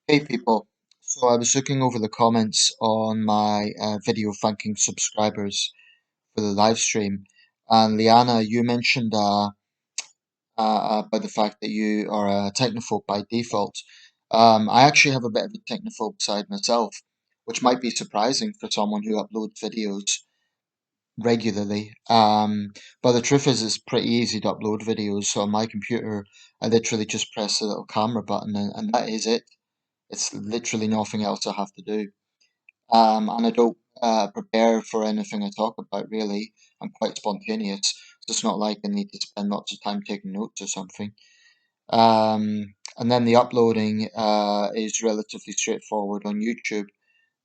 Hey people, so I was looking over the comments on my video thanking subscribers for the live stream, and Liana, you mentioned about the fact that you are a technophobe by default. I actually have a bit of a technophobe side myself, which might be surprising for someone who uploads videos regularly. But the truth is, it's pretty easy to upload videos. So on my computer, I literally just press the little camera button, and that is it. It's literally nothing else I have to do. And I don't prepare for anything I talk about really. I'm quite spontaneous. So it's not like I need to spend lots of time taking notes or something. And then the uploading is relatively straightforward on YouTube.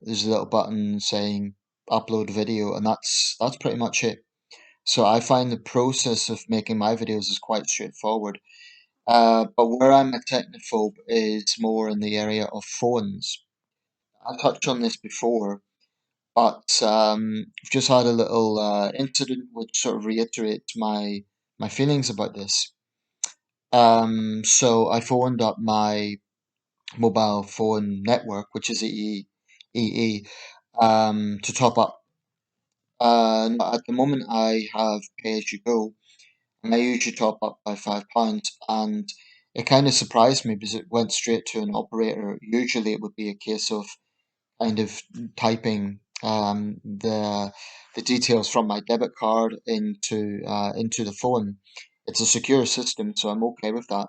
There's a little button saying upload video, and that's pretty much it. So I find the process of making my videos is quite straightforward. But where I'm a technophobe is more in the area of phones. I touched on this before, but I've just had a little incident which sort of reiterates my feelings about this. So I phoned up my mobile phone network, which is EE, to top up. At the moment, I have pay as you go, and I usually top up by £5, and it kind of surprised me because it went straight to an operator. Usually, it would be a case of kind of typing the details from my debit card into the phone. It's a secure system, so I'm okay with that.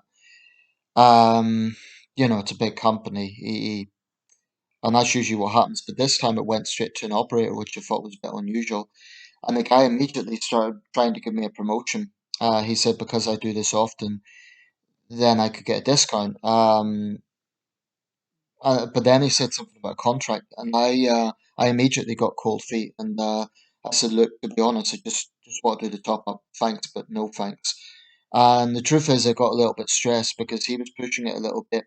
Um, it's a big company, EE, and that's usually what happens. But this time it went straight to an operator, which I thought was a bit unusual. And the guy immediately started trying to give me a promotion. He said because I do this often, then I could get a discount. But then he said something about a contract, and I immediately got cold feet, and I said, "Look, to be honest, I just want to do the top up. Thanks, but no thanks." And the truth is, I got a little bit stressed because he was pushing it a little bit,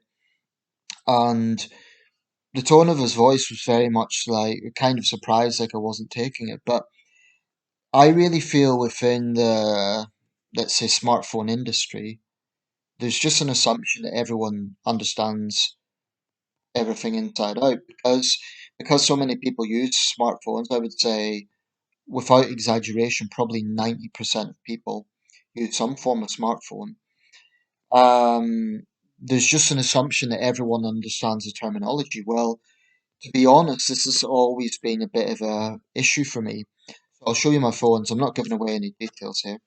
and the tone of his voice was very much like kind of surprised, like I wasn't taking it. But I really feel within the, let's say, smartphone industry, there's just an assumption that everyone understands everything inside out because so many people use smartphones. I would say, without exaggeration, probably 90% of people use some form of smartphone. There's just an assumption that everyone understands the terminology. Well, to be honest, this has always been a bit of a issue for me. So I'll show you my phones. I'm not giving away any details here.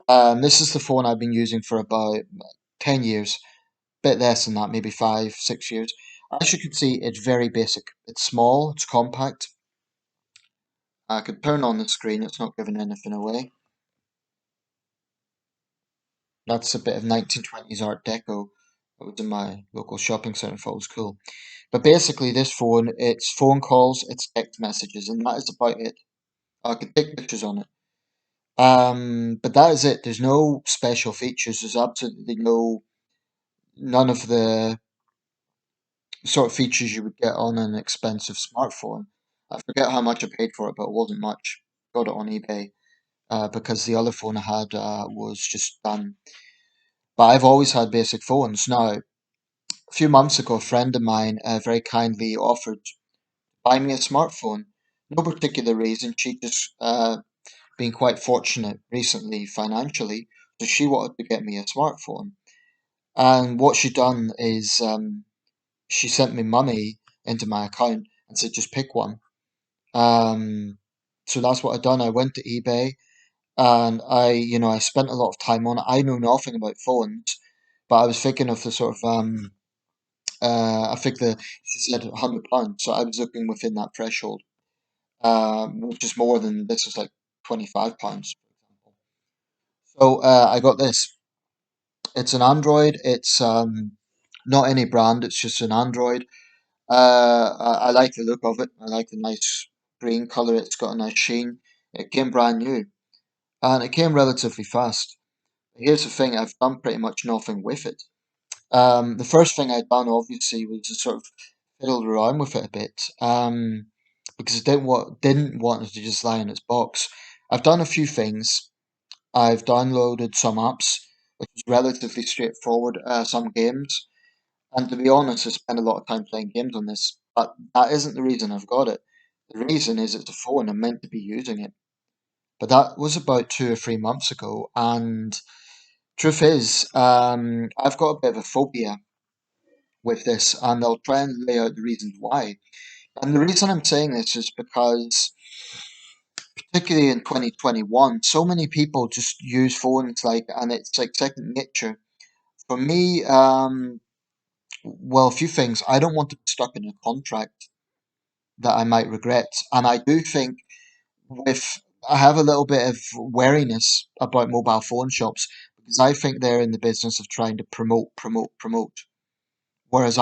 This is the phone I've been using for about 10 years, bit less than that, maybe 5, 6 years. As you can see, it's very basic. It's small, it's compact. I could turn on the screen, it's not giving anything away. That's a bit of 1920s Art Deco. It was in my local shopping centre, I thought it was cool. But basically, this phone, it's phone calls, it's text messages, and that is about it. I could take pictures on it. But that is it. There's no special features. There's absolutely none of the sort of features you would get on an expensive smartphone. I forget how much I paid for it, but it wasn't much. Got it on eBay because the other phone I had was just done. But I've always had basic phones. Now, a few months ago, a friend of mine very kindly offered to buy me a smartphone. No particular reason. She just been quite fortunate recently financially, so she wanted to get me a smartphone. And what she done is she sent me money into my account and said just pick one. Um, so that's what I done. I went to eBay and I spent a lot of time on it. I know nothing about phones, but I was thinking of the sort of I think she said £100, so I was looking within that threshold, which is more than this is like £25, for example. So I got this. It's an Android. It's not any brand. It's just an Android. I like the look of it. I like the nice green color. It's got a nice sheen. It came brand new, and it came relatively fast. Here's the thing: I've done pretty much nothing with it. The first thing I'd done, obviously, was to sort of fiddle around with it a bit, because I didn't want it to just lie in its box. I've done a few things. I've downloaded some apps, which is relatively straightforward. Some games. And to be honest, I spend a lot of time playing games on this, but that isn't the reason I've got it. The reason is it's a phone. I'm meant to be using it. But that was about 2 or 3 months ago, and truth is, I've got a bit of a phobia with this, and I'll try and lay out the reasons why. And the reason I'm saying this is because, particularly in 2021, so many people just use phones like, and it's like second nature. For me, well, a few things. I don't want to be stuck in a contract that I might regret, and I do think with I have a little bit of wariness about mobile phone shops because I think they're in the business of trying to promote, promote, promote. Whereas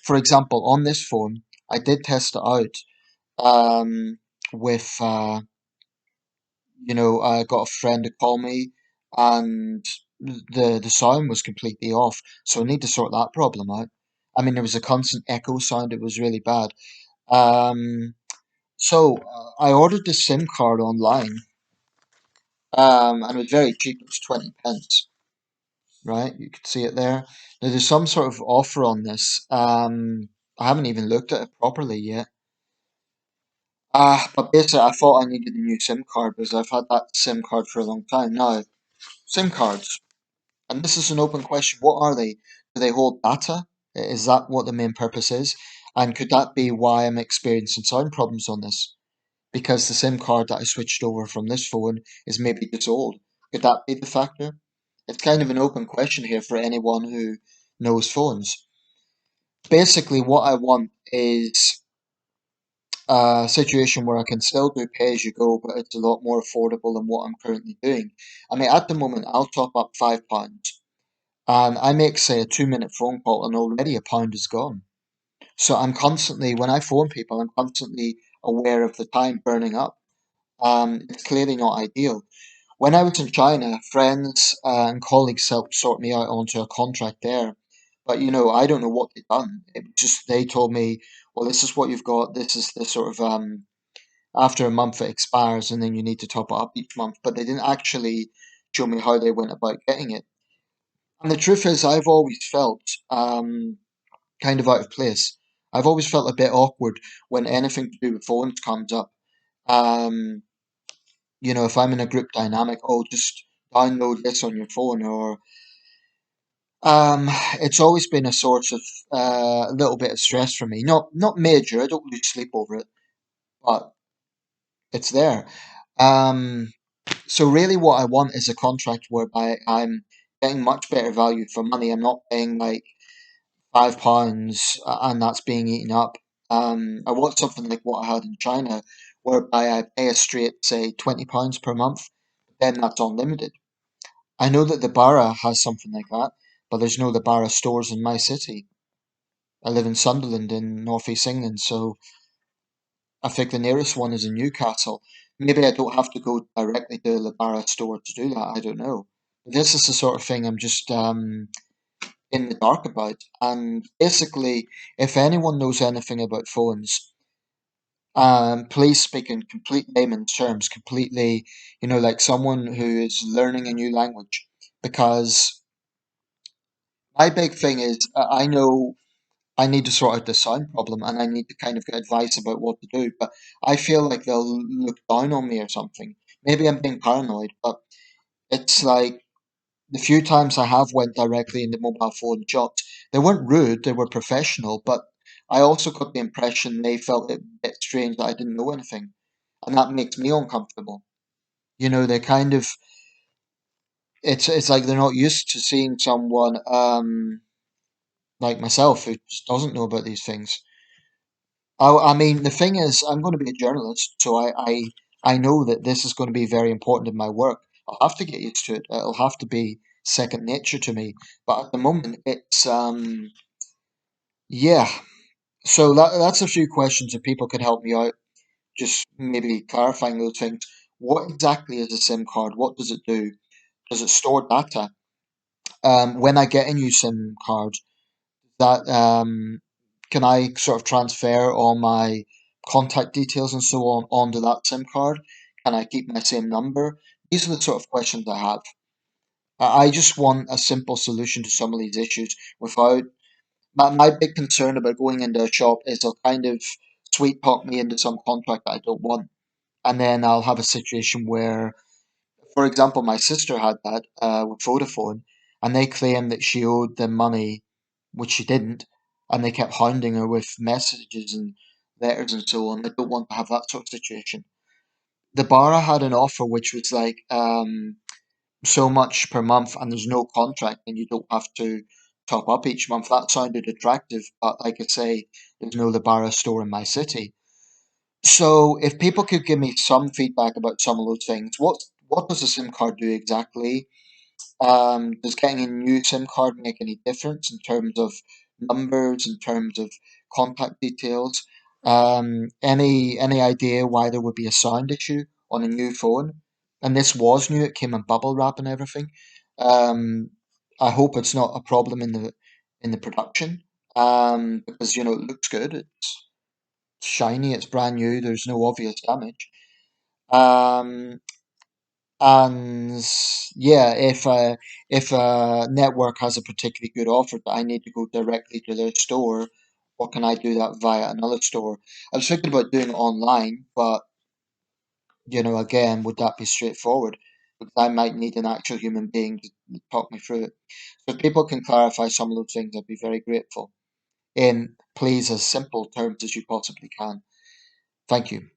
for example, on this phone, I did test it out with I got a friend to call me, and the sound was completely off. So I need to sort that problem out. I mean, there was a constant echo sound. It was really bad. Um, I ordered the SIM card online, and it was very cheap. It was 20 pence, right? You could see it there. Now there's some sort of offer on this. I haven't even looked at it properly yet. But basically, I thought I needed a new SIM card because I've had that SIM card for a long time now. SIM cards. And this is an open question. What are they? Do they hold data? Is that what the main purpose is? And could that be why I'm experiencing sound problems on this? Because the SIM card that I switched over from this phone is maybe just old. Could that be the factor? It's kind of an open question here for anyone who knows phones. Basically, what I want is a situation where I can still do pay as you go, but it's a lot more affordable than what I'm currently doing. I mean, at the moment, I'll top up £5 and I make, say, a 2 minute phone call, and already a pound is gone. So I'm constantly, when I phone people, I'm constantly aware of the time burning up. It's clearly not ideal. When I was in China, friends and colleagues helped sort me out onto a contract there. But I don't know what they've done. It was just they told me, well, this is what you've got. This is the sort of after a month it expires, and then you need to top it up each month. But they didn't actually show me how they went about getting it. And the truth is, I've always felt kind of out of place. I've always felt a bit awkward when anything to do with phones comes up. Um, if I'm in a group dynamic, oh, just download this on your phone, or it's always been a source of a little bit of stress for me. Not major. I don't lose sleep over it, but it's there. Um, so really, what I want is a contract whereby I'm getting much better value for money. I'm not paying like £5 and that's being eaten up. I want something like what I had in China, whereby I pay a straight, say, £20 per month. Then that's unlimited. I know that the Barra has something like that, but there's no the Barra stores in my city. I live in Sunderland in northeast England, so I think the nearest one is in Newcastle. Maybe I don't have to go directly to the Barra store to do that. I don't know. But this is the sort of thing I'm just in the dark about. And basically, if anyone knows anything about phones, please speak in complete layman's terms, completely, like someone who is learning a new language. Because my big thing is, I know I need to sort out the sound problem and I need to kind of get advice about what to do, but I feel like they'll look down on me or something. Maybe I'm being paranoid, but it's like the few times I have went directly into mobile phone shops, they weren't rude, they were professional, but I also got the impression they felt it a bit strange that I didn't know anything, and that makes me uncomfortable. They kind of it's like they're not used to seeing someone like myself who just doesn't know about these things. I mean, the thing is, I'm going to be a journalist, so I know that this is going to be very important in my work. I'll have to get used to it. It'll have to be second nature to me. But at the moment, it's yeah. So that's a few questions if people can help me out. Just maybe clarifying those things. What exactly is a SIM card? What does it do? Does it store data? When I get a new SIM card, that can I sort of transfer all my contact details and so on onto that SIM card? Can I keep my same number? These are the sort of questions I have. I just want a simple solution to some of these issues without My big concern about going into a shop is they'll kind of sweet talk me into some contract that I don't want. And then I'll have a situation where, for example, my sister had that with Vodafone, and they claimed that she owed them money, which she didn't, and they kept hounding her with messages and letters and so on. I don't want to have that sort of situation. The Bara had an offer which was like so much per month, and there's no contract, and you don't have to top up each month. That sounded attractive, but like I say, there's no Lebara store in my city. So if people could give me some feedback about some of those things, what does a SIM card do exactly? Does getting a new SIM card make any difference in terms of numbers, in terms of contact details? Any idea why there would be a sound issue on a new phone? And this was new; it came in bubble wrap and everything. Um, I hope it's not a problem in the production. Because it looks good. It's shiny. It's brand new. There's no obvious damage. Um, and yeah, if a network has a particularly good offer that I need to go directly to their store, or can I do that via another store? I was thinking about doing it online, but again, would that be straightforward? Because I might need an actual human being to talk me through it. So if people can clarify some of those things, I'd be very grateful. In please as simple terms as you possibly can. Thank you.